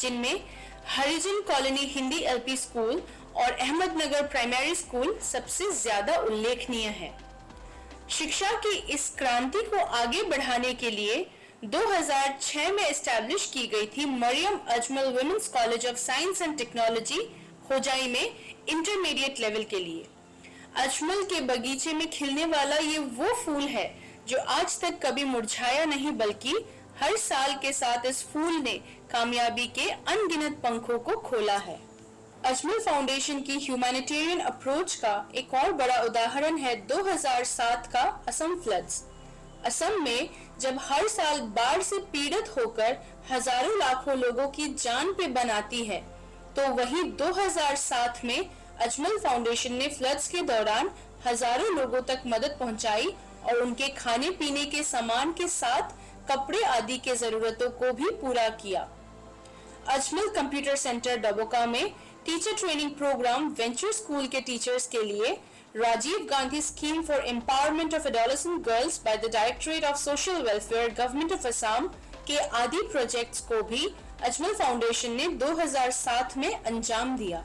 जिनमें हरिजन colony Hindi LP school और Ahmednagar primary school सबसे ज्यादा उल्लेखनीय है। शिक्षा की इस क्रांति को आगे बढ़ाने के लिए 2006 में एस्टैब्लिश की गई थी Mariam Ajmal women's college of science and technology Khojai में इंटरमीडिएट लेवल के लिए। अजमल के बगीचे में खिलने वाला ये वो फूल है जो आज तक कभी मुरझाया नहीं, बल्कि हर साल के साथ इस फूल ने कामयाबी के अनगिनत पंखों को खोला है। अजमल फाउंडेशन की ह्यूमैनिटेरियन अप्रोच का एक और बड़ा उदाहरण है 2007 का असम फ्लड्स। असम में जब हर साल बाढ़ से पीड़ित होकर हजारों लाखों लोगों की जान पे बन आती है, तो वही 2007 में अजमल फाउंडेशन ने फ्लड्स के दौरान हजारों लोगों तक मदद पहुंचाई और उनके खाने पीने के सामान के साथ कपड़े आदि के जरूरतों को भी पूरा किया। अजमल कंप्यूटर सेंटर डबोका में teacher training programme venture school के टीचर्स के लिए Rajiv Gandhi scheme for empowerment of adolescent girls by the directorate of social welfare government of Assam के आदि प्रोजेक्ट्स को भी अजमल फाउंडेशन ने 2007 में अंजाम दिया।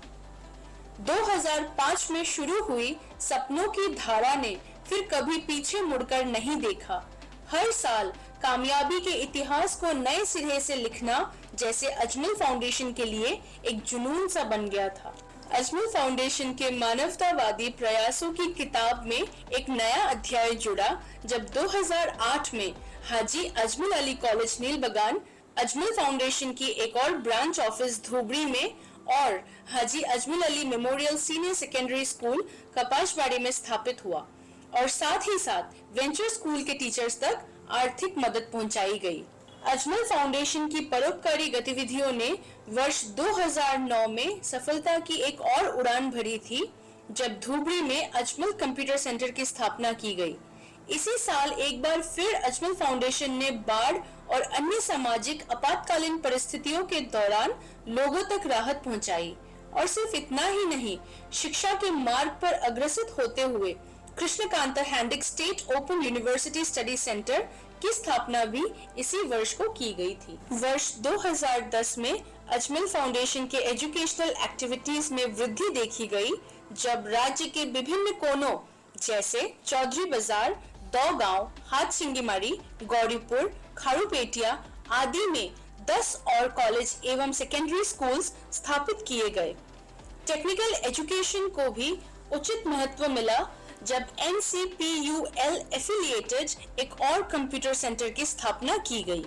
2005 में शुरू हुई सपनों की धारा ने फिर कभी पीछे मुड़कर नहीं देखा। हर साल कामयाबी के इतिहास को नए सिरे से लिखना जैसे अजमल फाउंडेशन के लिए एक जुनून सा बन गया था। अजमल फाउंडेशन के मानवतावादी प्रयासों की किताब में एक नया अध्याय जुड़ा जब 2008 में हाजी अजमल अली कॉलेज नीलबगान अजमल फाउंडेशन की एक और ब्रांच ऑफिस धुबरी में और Haji Ajmal Ali memorial senior secondary school Kapashbari में स्थापित हुआ और साथ ही साथ वेंचर स्कूल के टीचर्स तक आर्थिक मदद पहुंचाई गई। अजमल फाउंडेशन की परोपकारी गतिविधियों ने वर्ष 2009 में सफलता की एक और उड़ान भरी थी जब धुबरी में अजमल कंप्यूटर सेंटर की स्थापना की गई। इसी साल एक बार फिर अजमल फाउंडेशन ने बाढ़ और अन्य सामाजिक आपातकालीन परिस्थितियों के दौरान लोगों तक राहत पहुंचाई और सिर्फ इतना ही नहीं, शिक्षा के मार्ग पर अग्रसर होते हुए Krishnakanta Handique state open university study centre की स्थापना भी इसी वर्ष को की गई थी। वर्ष 2010 में अजमल फाउंडेशन के एजुकेशनल एक्टिविटीज में वृद्धि देखी गई जब राज्य के विभिन्न कोनों जैसे चौधरी बाजार, दौगांव, हाटसिंगीमारी, गौरीपुर, खारूपेटिया आदि में 10 और कॉलेज एवं सेकेंडरी स्कूल्स स्थापित किए गए। टेक्निकल एजुकेशन को भी उचित महत्व मिला जब NCPUL एफिलिएटेड एक और कंप्यूटर सेंटर की स्थापना की गई।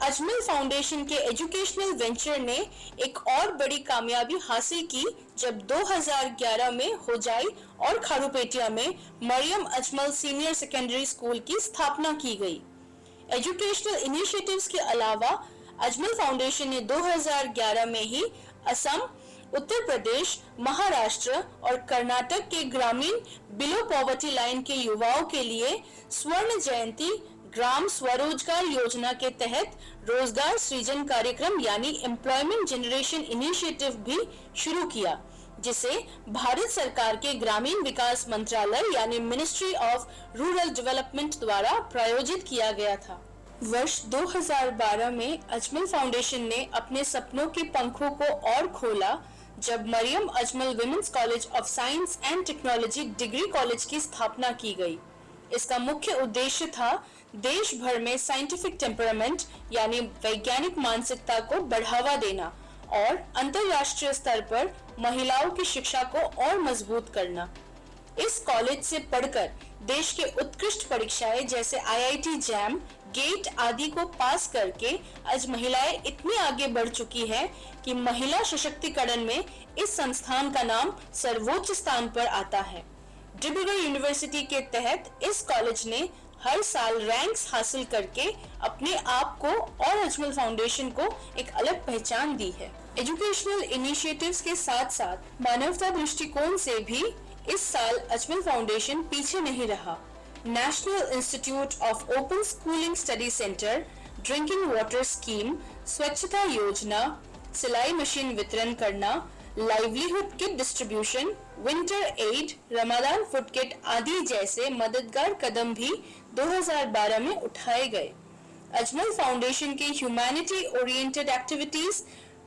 अजमल फाउंडेशन के एजुकेशनल वेंचर ने एक और बड़ी कामयाबी हासिल की जब 2011 में होजाई और खारूपेटिया में Mariam Ajmal senior secondary school की स्थापना की गई। एजुकेशनल इनिशिएटिव्स के अलावा अजमल फाउंडेशन ने 2011 में ही असम, उत्तर प्रदेश, महाराष्ट्र और कर्नाटक के ग्रामीण बिलो पॉवर्टी लाइन के युवाओं के लिए स्वर्ण जयंती ग्राम स्वरोजगार योजना के तहत रोजगार सृजन कार्यक्रम यानी एम्प्लॉयमेंट जनरेशन इनिशिएटिव भी शुरू किया, जिसे भारत सरकार के ग्रामीण विकास मंत्रालय यानी मिनिस्ट्री ऑफ रूरल डेवलपमेंट द्वारा प्रायोजित किया गया था। वर्ष 2012 में अजमल फाउंडेशन ने अपने सपनों के पंखों को और खोला जब Mariam Ajmal women's college of science and technology degree college की स्थापना की गई। इसका मुख्य उद्देश्य था देश भर में साइंटिफिक टेम्परामेंट यानी वैज्ञानिक मानसिकता को बढ़ावा देना और अंतरराष्ट्रीय स्तर पर महिलाओं की शिक्षा को और मजबूत करना। इस कॉलेज से पढ़कर देश के उत्कृष्ट परीक्षाएं जैसे IIT जैम, गेट आदि को पास करके आज महिलाएं इतनी आगे बढ़ चुकी है कि महिला सशक्तिकरण में इस संस्थान का नाम सर्वोच्च स्थान पर आता है। डिब्रूगढ़ यूनिवर्सिटी के तहत इस कॉलेज ने हर साल रैंक्स हासिल करके अपने आप को और अजमल फाउंडेशन को एक अलग पहचान दी है। एजुकेशनल इनिशिएटिव्स के साथ साथ मानवता दृष्टिकोण से भी इस साल अजमल फाउंडेशन पीछे नहीं रहा। National institute of open schooling study centre, drinking water scheme, स्वच्छता योजना, सिलाई मशीन वितरण करना, livelihood kit distribution, winter aid, Ramzan food kit आदि जैसे मददगार कदम भी 2012 में उठाए गए। अजमल फाउंडेशन के ह्यूमैनिटी ओरिएंटेड एक्टिविटीज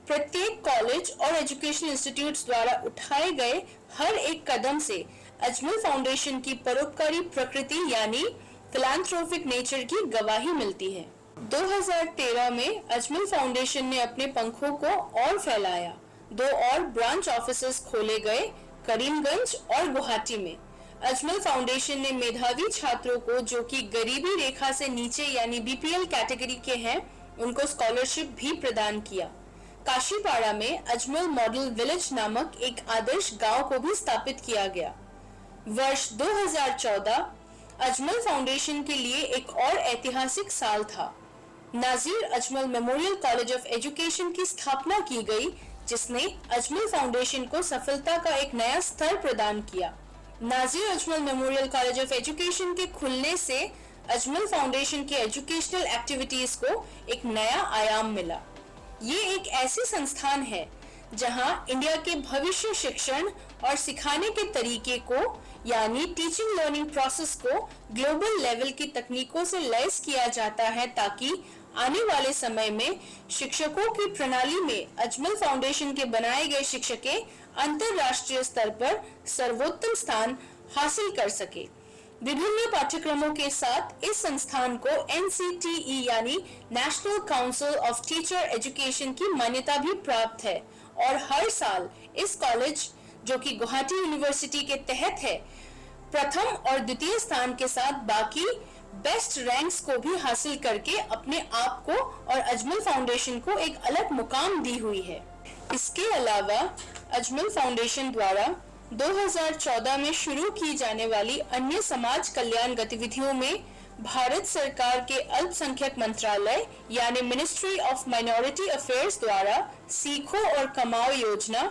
प्रत्येक कॉलेज और एजुकेशनल इंस्टीट्यूट्स द्वारा उठाए गए हर एक कदम से अजमल फाउंडेशन की परोपकारी प्रकृति यानी फिलैंथ्रोपिक नेचर की गवाही मिलती है। 2013 में अजमल फाउंडेशन ने अपने पंखों को और फैलाया। 2 और ब्रांच ऑफिसेस खोले गए, करीमगंज और गुवाहाटी में। अजमल फाउंडेशन ने मेधावी छात्रों को जो कि गरीबी रेखा से नीचे यानी बीपीएल कैटेगरी के हैं, उनको स्कॉलरशिप भी प्रदान किया। काशीपाड़ा में अजमल मॉडल विलेज नामक एक आदर्श गांव को भी स्थापित किया गया। वर्ष 2014 अजमल फाउंडेशन के लिए एक और ऐतिहासिक साल था। Nazir Ajmal memorial college of education की स्थापना की गई, जिसने अजमल फाउंडेशन को सफलता का एक नया स्तर प्रदान किया। Nazir Ajmal memorial college of education के खुलने से अजमल फाउंडेशन के एजुकेशनल एक्टिविटीज को एक नया आयाम मिला। ये एक ऐसी संस्थान है जहां इंडिया के भविष्य शिक्षण और सिखाने के तरीके को यानी टीचिंग लर्निंग प्रोसेस को ग्लोबल लेवल की तकनीकों से लैस किया जाता है, ताकि आने वाले समय में शिक्षकों की प्रणाली में अजमल फाउंडेशन के बनाए गए शिक्षकें अंतरराष्ट्रीय स्तर पर सर्वोत्तम स्थान हासिल कर सके। विभिन्न पाठ्यक्रमों के साथ इस संस्थान को NCTE यानी national council of teacher education की मान्यता भी प्राप्त है और हर साल इस कॉलेज जो कि गुवाहाटी यूनिवर्सिटी के तहत है, प्रथम और द्वितीय स्थान के साथ बाकी बेस्ट रैंक्स को भी हासिल करके अपने आप को और अजमल फाउंडेशन को एक अलग मुकाम दी हुई है। इसके अलावा अजमल फाउंडेशन द्वारा 2014 में शुरू की जाने वाली अन्य समाज कल्याण गतिविधियों में भारत सरकार के अल्पसंख्यक मंत्रालय यानी मिनिस्ट्री ऑफ माइनॉरिटी अफेयर्स द्वारा सीखो और कमाओ योजना,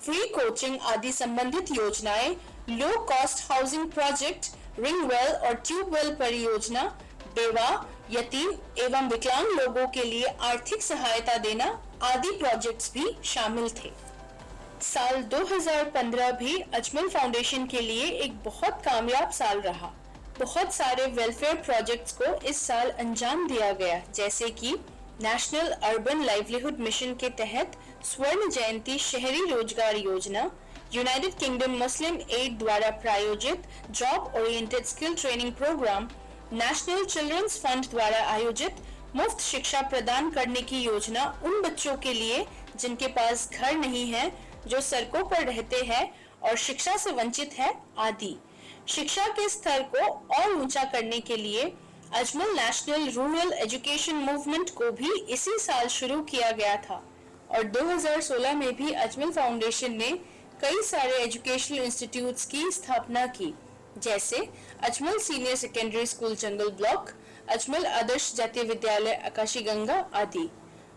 फ्री कोचिंग आदि संबंधित योजनाएं, low cost housing project, ring well और ट्यूबवेल परियोजना, बेवा, यतीम एवं विकलांग लोगों के लिए आर्थिक सहायता देना आदि प्रोजेक्ट्स भी शामिल थे। साल 2015 भी अजमल फाउंडेशन के लिए एक बहुत कामयाब साल रहा। बहुत सारे वेलफेयर प्रोजेक्ट्स को इस साल अंजाम दिया गया, जैसे कि नेशनल अर्बन लाइवलीहुड मिशन के तहत स्वर्ण जयंती शहरी रोजगार योजना, यूनाइटेड किंगडम मुस्लिम एड द्वारा प्रायोजित job oriented skill training programme, national children's fund द्वारा आयोजित मुफ्त शिक्षा प्रदान करने की योजना उन बच्चों के लिए जिनके पास घर नहीं है, जो सड़कों पर रहते हैं और शिक्षा से वंचित है आदि। शिक्षा के स्तर को और ऊंचा करने के लिए Ajmal national rural education movement को भी इसी साल शुरू किया गया था और 2016 में भी अजमल फाउंडेशन ने कई सारे एजुकेशनल इंस्टीट्यूट्स की स्थापना की, जैसे अजमल सीनियर सेकेंडरी स्कूल जंगल ब्लॉक, अजमल आदर्श जातीय विद्यालय आकाशी गंगा आदि,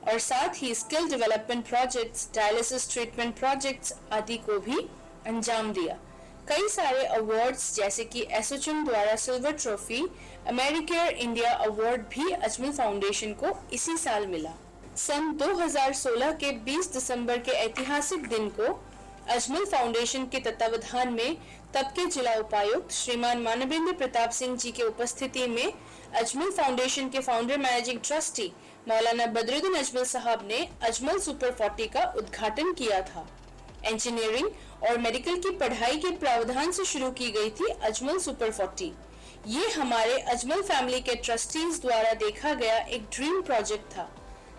और साथ ही skill development projects, dialysis treatment projects आदि को भी अंजाम दिया। कई सारे अवार्ड्स जैसे कि एसोचैम द्वारा सिल्वर ट्रॉफी, अमेरिकेयर इंडिया अवार्ड भी अजमल फाउंडेशन को इसी साल मिला। सन 2016 के 20 दिसंबर के ऐतिहासिक दिन को अजमल फाउंडेशन के तत्वावधान में तब के जिला उपायुक्त श्रीमान मानवेंद्र प्रताप सिंह जी के उपस्थिति में अजमल फाउंडेशन के फाउंडर मैनेजिंग ट्रस्टी मौलाना बदरुद्दीन अजमल साहब ने अजमल सुपर 40 का उद्घाटन किया था। इंजीनियरिंग और मेडिकल की पढ़ाई के प्रावधान से शुरू की गई थी अजमल सुपर 40। ये हमारे अजमल फैमिली के ट्रस्टीज द्वारा देखा गया एक ड्रीम प्रोजेक्ट था।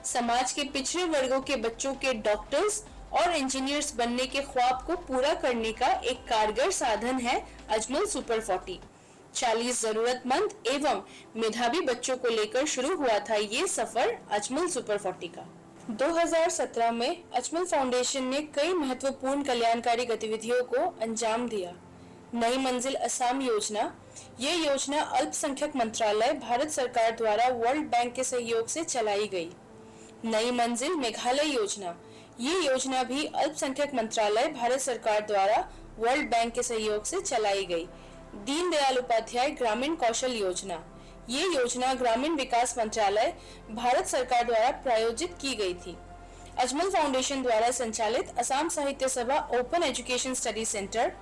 समाज के पिछड़े वर्गों के बच्चों के डॉक्टर्स और इंजीनियर्स बनने के ख्वाब को पूरा करने का एक कारगर साधन है अजमल सुपर 40। 40 जरूरतमंद एवं मेधावी बच्चों को लेकर शुरू हुआ था ये सफर अजमल सुपर 40 का। 2017 में अजमल फाउंडेशन ने कई महत्वपूर्ण कल्याणकारी गतिविधियों को अंजाम दिया। नई मंजिल असम योजना, ये योजना अल्पसंख्यक मंत्रालय भारत सरकार द्वारा वर्ल्ड बैंक के सहयोग से चलाई गई। नई मंजिल मेघालय योजना, ये योजना भी अल्पसंख्यक मंत्रालय भारत सरकार द्वारा वर्ल्ड बैंक के सहयोग से चलाई गई। दीनदयाल उपाध्याय ग्रामीण कौशल योजना, ये योजना ग्रामीण विकास मंत्रालय भारत सरकार द्वारा प्रायोजित की गई थी। अजमल फाउंडेशन द्वारा संचालित असम साहित्य सभा open education study centre,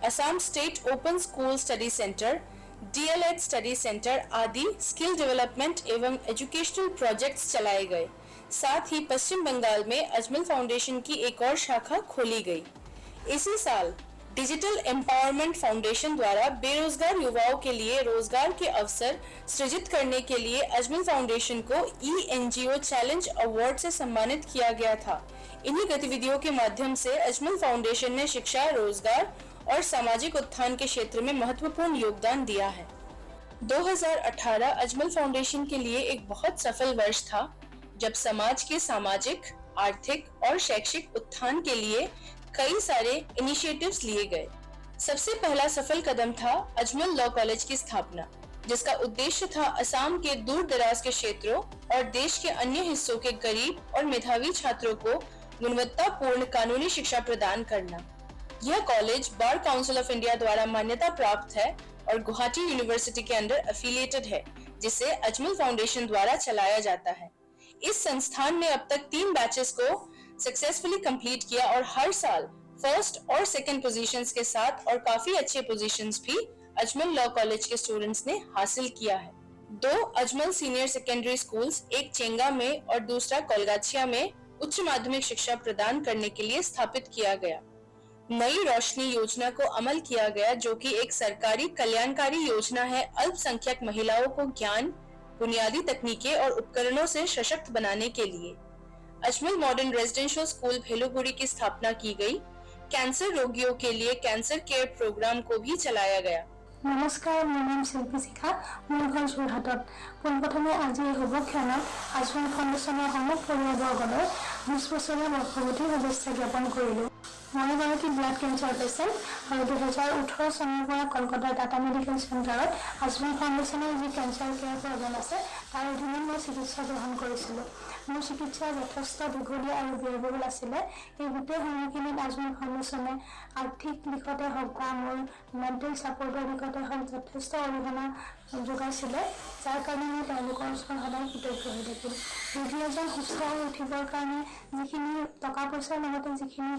Assam state open school study centre, DLED study centre आदि स्किल डेवलपमेंट एवं एजुकेशनल प्रोजेक्ट्स चलाए गए, साथ ही पश्चिम बंगाल में अजमल फाउंडेशन की एक और शाखा खोली गई। इसी साल डिजिटल एम्पावरमेंट फाउंडेशन द्वारा बेरोजगार युवाओं के लिए रोजगार के अवसर सृजित करने के लिए अजमल फाउंडेशन को ENGO चैलेंज अवार्ड से सम्मानित किया गया था। इन्हीं गतिविधियों के माध्यम से अजमल फाउंडेशन ने शिक्षा, रोजगार और सामाजिक उत्थान के क्षेत्र में महत्वपूर्ण योगदान दिया है। 2018 अजमल फाउंडेशन के लिए एक बहुत सफल वर्ष था, जब समाज के सामाजिक, आर्थिक और शैक्षिक उत्थान के लिए कई सारे इनिशिएटिव्स लिए गए। सबसे पहला सफल कदम था अजमल लॉ कॉलेज की स्थापना, जिसका उद्देश्य था असम के दूर दराज के क्षेत्रों और देश के अन्य हिस्सों के गरीब और मेधावी छात्रों को गुणवत्तापूर्ण कानूनी शिक्षा प्रदान करना। यह college bar council of India द्वारा मान्यता प्राप्त है और गुवाहाटी यूनिवर्सिटी के अंडर एफिलिएटेड है, जिसे अजमल फाउंडेशन द्वारा चलाया जाता है। इस संस्थान ने अब तक 3 बैचेस को सक्सेसफुली कंप्लीट किया और हर साल फर्स्ट और सेकंड पोजीशंस के साथ और काफी अच्छे पोजीशंस भी अजमल लॉ कॉलेज के स्टूडेंट्स ने हासिल किया है। 2 अजमल सीनियर सेकेंडरी स्कूल्स, एक चेंगा में और दूसरा कोलगाछिया में उच्च माध्यमिक शिक्षा प्रदान करने के लिए स्थापित किया गया। नई रोशनी योजना को अमल किया गया, जो कि एक सरकारी कल्याणकारी योजना है अल्पसंख्यक महिलाओं को ज्ञान, बुनियादी तकनीकें और उपकरणों से सशक्त बनाने के लिए। अजमल मॉडर्न रेजिडेंशियल स्कूल भेलुगुड़ी की स्थापना की गई। कैंसर रोगियों के लिए कैंसर केयर प्रोग्राम को भी चलाया गया। नमस्कार, মোৰ নাম শিল্পী শিখা, মোৰ ঘৰ যোৰহাটত। পোনপ্ৰথমে আজি এই শুভক্ষণত আজমল ফাউণ্ডেশ্যনৰ সমগ্ৰ পৰিয়ালবৰ্গলৈ 20 বছৰীয়া বৰ্ষপূৰ্তি শুভেচ্ছা জ্ঞাপন কৰিলোঁ। মই এগৰাকী ব্লাড কেঞ্চাৰ পেচেণ্ট আৰু 2018 চনৰ পৰা কলকাতাৰ টাটা মেডিকেল চেণ্টাৰত আজমল ফাউণ্ডেশ্যনৰ যি কেঞ্চাৰ কেয়াৰ প্ৰগ্ৰাম আছে তাৰ অধীনত মই চিকিৎসা গ্ৰহণ কৰিছিলোঁ। মোৰ চিকিৎসা যথেষ্ট দীঘলীয়া আৰু ব্যয়বহুল আছিলে। এই গোটেই সময়খিনিত আজমল ফাউণ্ডেশ্যনে আৰ্থিক দিশতে হওক বা মোৰ মেণ্টেল ছাপৰ্টৰ দিশতে হওক যথেষ্ট অৰিহণা যোগাইছিলে, যাৰ কাৰণে মই তেওঁলোকৰ ওচৰত সদায় কৃতজ্ঞ হৈ থাকিম। ৰোগী এজন সুস্থ হৈ উঠিবৰ কাৰণে যিখিনি টকা পইচাৰ লগতে যিখিনি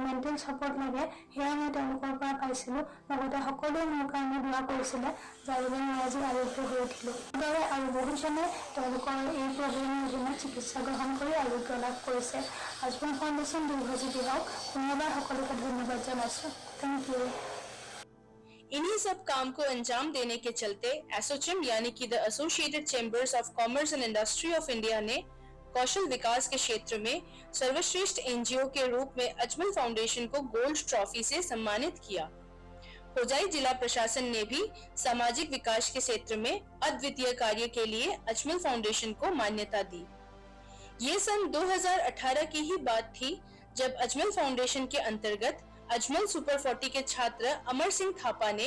মেণ্টেল ছাপৰ্ট লাগে সেয়া মই তেওঁলোকৰ পৰা পাইছিলোঁ। লগতে সকলোৱে মোৰ কাৰণে দোৱা কৰিছিলে, যাৰ বাবে মই আজি আৰোগ্য হৈ উঠিলোঁ। দৰে আৰু বহুজনে তেওঁলোকৰ এই প্ৰগ্ৰেমৰ অধীনত চিকিৎসা গ্ৰহণ কৰি আৰোগ্য লাভ কৰিছে। আজমল ফাউণ্ডেশ্যন দীৰ্ঘজীৱী হওক। পুনৰবাৰ সকলোকে ধন্যবাদ জনাইছোঁ। Thank you. इन्हीं सब काम को अंजाम देने के चलते एसोचेम यानी कि the associated chambers of commerce and industry of India ने कौशल विकास के क्षेत्र में सर्वश्रेष्ठ एनजीओ के रूप में अजमल फाउंडेशन को गोल्ड ट्रॉफी से सम्मानित किया। होजाई जिला प्रशासन ने भी सामाजिक विकास के क्षेत्र में अद्वितीय कार्य के लिए अजमल फाउंडेशन को मान्यता दी। ये सन 2018 की ही बात थी, जब अजमल फाउंडेशन के अंतर्गत अजमल सुपर 40 के छात्र अमर सिंह थापा ने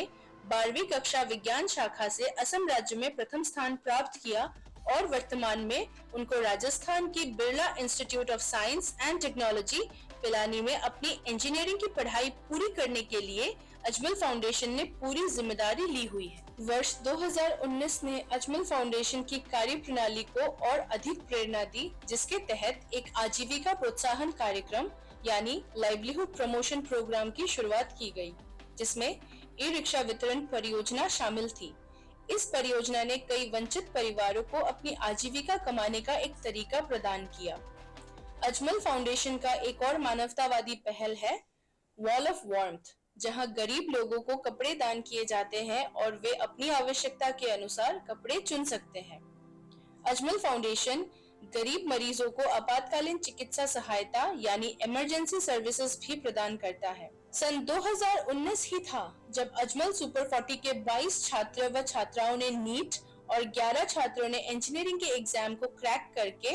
12वीं कक्षा विज्ञान शाखा से असम राज्य में प्रथम स्थान प्राप्त किया और वर्तमान में उनको राजस्थान की Birla institute of science and technology Pilani में अपनी इंजीनियरिंग की पढ़ाई पूरी करने के लिए अजमल फाउंडेशन ने पूरी जिम्मेदारी ली हुई है। वर्ष 2019 ने अजमल फाउंडेशन की कार्य प्रणाली को और अधिक प्रेरणा दी, जिसके तहत एक आजीविका प्रोत्साहन कार्यक्रम यानी लाइवलीहुड प्रमोशन प्रोग्राम की शुरुआत की गई, जिसमें ई-रिक्शा वितरण परियोजना शामिल थी। इस परियोजना ने कई वंचित परिवारों को अपनी आजीविका कमाने का एक तरीका प्रदान किया। अजमल फाउंडेशन का एक और मानवतावादी पहल है वॉल ऑफ वार्मथ, जहां गरीब लोगों को कपड़े दान किए जाते हैं और वे अपनी आवश्यकता के अनुसार कपड़े चुन सकते हैं। अजमल फाउंडेशन गरीब मरीजों को आपातकालीन चिकित्सा सहायता यानी इमरजेंसी सर्विसेज भी प्रदान करता है। सन 2019 ही था जब अजमल सुपर 40 के 22 छात्र व छात्राओं ने नीट और 11 छात्रों ने इंजीनियरिंग के एग्जाम को क्रैक करके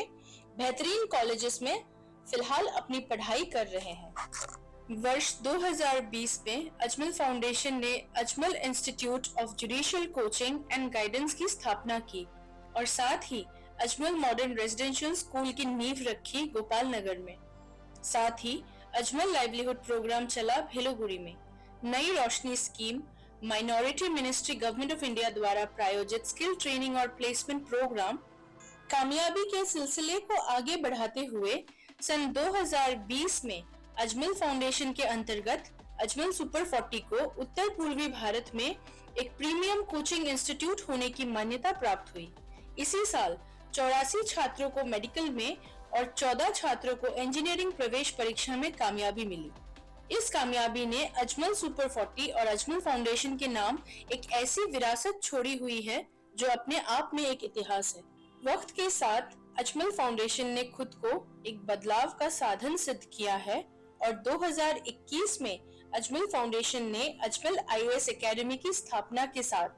बेहतरीन कॉलेजेस में फिलहाल अपनी पढ़ाई कर रहे हैं। वर्ष 2020 में अजमल फाउंडेशन ने Ajmal institute of judicial coaching and guidance की स्थापना की और साथ ही अजमल मॉडर्न रेजिडेंशियल स्कूल की नींव रखी गोपाल नगर में। साथ ही अजमल लाइवलीहुड प्रोग्राम चला भेलुगुड़ी में। नई रोशनी scheme, minority ministry government of India द्वारा प्रायोजित स्किल ट्रेनिंग और प्लेसमेंट प्रोग्राम कामयाबी के सिलसिले को आगे बढ़ाते हुए सन 2020 में अजमल फाउंडेशन के अंतर्गत अजमल सुपर 40 को उत्तर पूर्वी भारत में एक प्रीमियम कोचिंग इंस्टीट्यूट होने की मान्यता प्राप्त हुई। इसी साल 84 छात्रों को मेडिकल में और 14 छात्रों को इंजीनियरिंग प्रवेश परीक्षा में कामयाबी मिली। इस कामयाबी ने अजमल सुपर 40 और अजमल फाउंडेशन के नाम एक ऐसी विरासत छोड़ी हुई है जो अपने आप में एक इतिहास है। वक्त के साथ अजमल फाउंडेशन ने खुद को एक बदलाव का साधन सिद्ध किया है और 2021 में अजमल फाउंडेशन ने अजमल आईओएस एकेडमी की स्थापना के साथ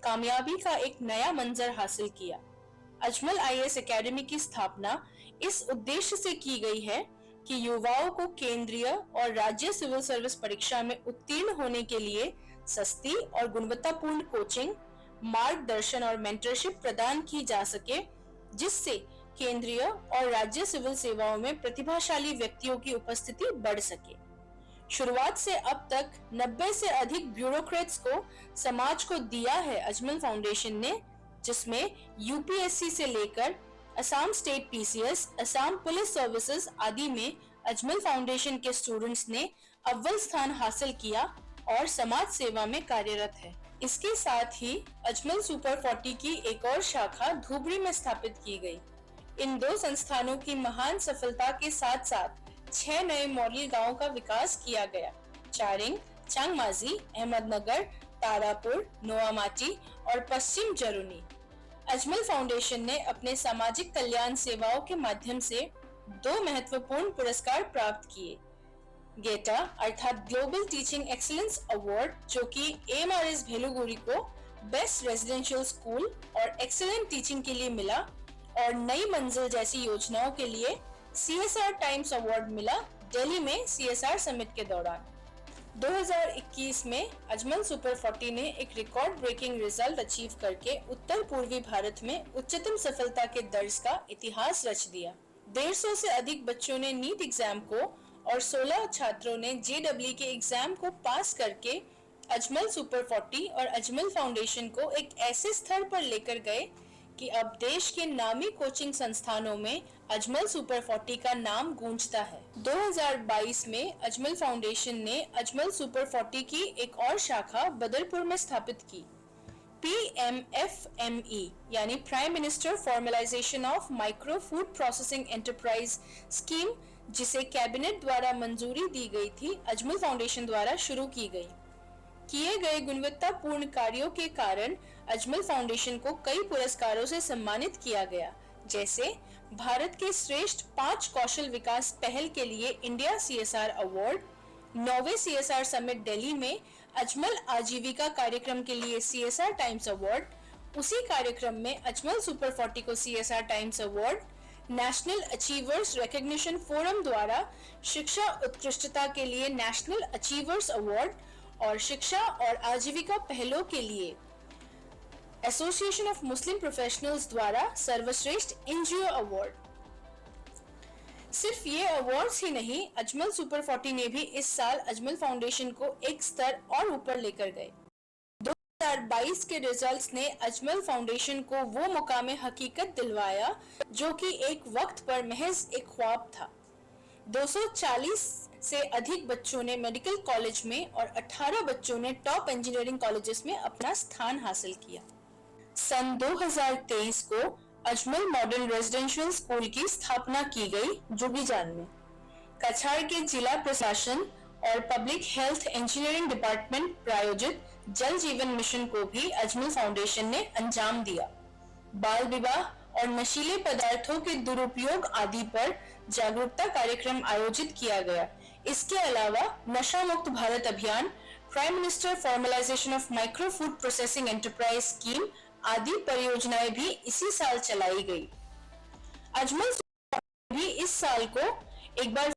कामयाबी का एक नया मंजर हासिल किया। अजमल आईएएस एकेडमी की स्थापना इस उद्देश्य से की गई है कि युवाओं को केंद्रीय और राज्य सिविल सर्विस परीक्षा में उत्तीर्ण होने के लिए सस्ती और गुणवत्तापूर्ण कोचिंग, मार्गदर्शन और मेंटरशिप प्रदान की जा सके, जिससे केंद्रीय और राज्य सिविल सेवाओं में प्रतिभाशाली व्यक्तियों की उपस्थिति बढ़ सके। शुरुआत से अब तक 90 से अधिक ब्यूरोक्रेट्स को समाज को दिया है अजमल फाउंडेशन ने, जिसमें यूपीएससी से लेकर Assam state PCS, Assam police services आदि में अजमल फाउंडेशन के स्टूडेंट्स ने अव्वल स्थान हासिल किया और समाज सेवा में कार्यरत है। इसके साथ ही अजमल सुपर 40 की एक और शाखा धुबरी में स्थापित की गई। इन दो संस्थानों की महान सफलता के साथ साथ 6 नए मॉडल गांवों का विकास किया गया। चारिंग, चांगमाजी, अहमदनगर, तारापुर, नोआमाची और पश्चिम जरुनी। अजमल फाउंडेशन ने अपने सामाजिक कल्याण सेवाओं के माध्यम से 2 महत्वपूर्ण पुरस्कार प्राप्त किए। गेटा अर्थात ग्लोबल टीचिंग एक्सीलेंस अवार्ड, जो कि एमआरएस भेलुगुरी को बेस्ट रेजिडेंशियल स्कूल और एक्सीलेंट टीचिंग के लिए मिला, और नई मंजिल जैसी योजनाओं के लिए सीएसआर टाइम्स अवार्ड मिला दिल्ली में सीएसआर समिट के दौरान। 2021 में अजमल सुपर 40 ने एक रिकॉर्ड ब्रेकिंग रिजल्ट अचीव करके उत्तर पूर्वी भारत में उच्चतम सफलता के दर्ज का इतिहास रच दिया। 150 से अधिक बच्चों ने नीट एग्जाम को और 16 छात्रों ने जेडब्ल्यू के एग्जाम को पास करके अजमल सुपर 40 और अजमल फाउंडेशन को एक ऐसे स्तर पर लेकर गए कि अब देश के नामी कोचिंग संस्थानों में अजमल सुपर 40 का नाम गूंजता है। 2022 में अजमल फाउंडेशन ने अजमल सुपर 40 की एक और शाखा बदरपुर में स्थापित की। PMFME यानी prime minister formalisation of micro food processing enterprise scheme, जिसे कैबिनेट द्वारा मंजूरी दी गई थी, अजमल फाउंडेशन द्वारा शुरू की गई। किए गए गुणवत्तापूर्ण कार्यों के कारण अजमल फाउंडेशन को कई पुरस्कारों से सम्मानित किया गया, जैसे भारत के श्रेष्ठ 5 कौशल विकास पहल के लिए इंडिया सीएसआर अवार्ड, 9वें सीएसआर समिट दिल्ली में अजमल आजीविका कार्यक्रम के लिए सीएसआर टाइम्स अवार्ड, उसी कार्यक्रम में अजमल सुपर 40 को CSR times award, national achievers recognition forum द्वारा शिक्षा उत्कृष्टता के लिए नेशनल अचीवर्स अवार्ड और शिक्षा और आजीविका पहलों के लिए एसोसिएशन ऑफ मुस्लिम प्रोफेशनल्स द्वारा सर्वश्रेष्ठ एनजीओ अवार्ड। सिर्फ ये अवार्ड्स ही नहीं, अजमल सुपर 40 ने भी इस साल अजमल फाउंडेशन को एक स्तर और ऊपर लेकर गए। 2022 के रिजल्ट्स ने अजमल फाउंडेशन को वो मुकामे हकीकत दिलवाया जो कि एक वक्त पर महज एक ख्वाब था। 240 से अधिक बच्चों ने मेडिकल कॉलेज में और 18 बच्चों ने टॉप इंजीनियरिंग कॉलेजेस में अपना स्थान हासिल किया। सन 2023 को अजमल मॉडर्न रेजिडेंशियल स्कूल की स्थापना की गई जुबीजान में। कछार के जिला प्रशासन और पब्लिक हेल्थ इंजीनियरिंग डिपार्टमेंट प्रायोजित जल जीवन मिशन को भी अजमल फाउंडेशन ने अंजाम दिया। बाल विवाह और नशीले पदार्थों के दुरुपयोग आदि पर जागरूकता कार्यक्रम आयोजित किया गया। इसके अलावा नशा मुक्त भारत अभियान, prime minister formalisation of micro food processing enterprise scheme आदि परियोजनाएं भी इसी साल चलाई गई। अजमल भी इस साल को एक बार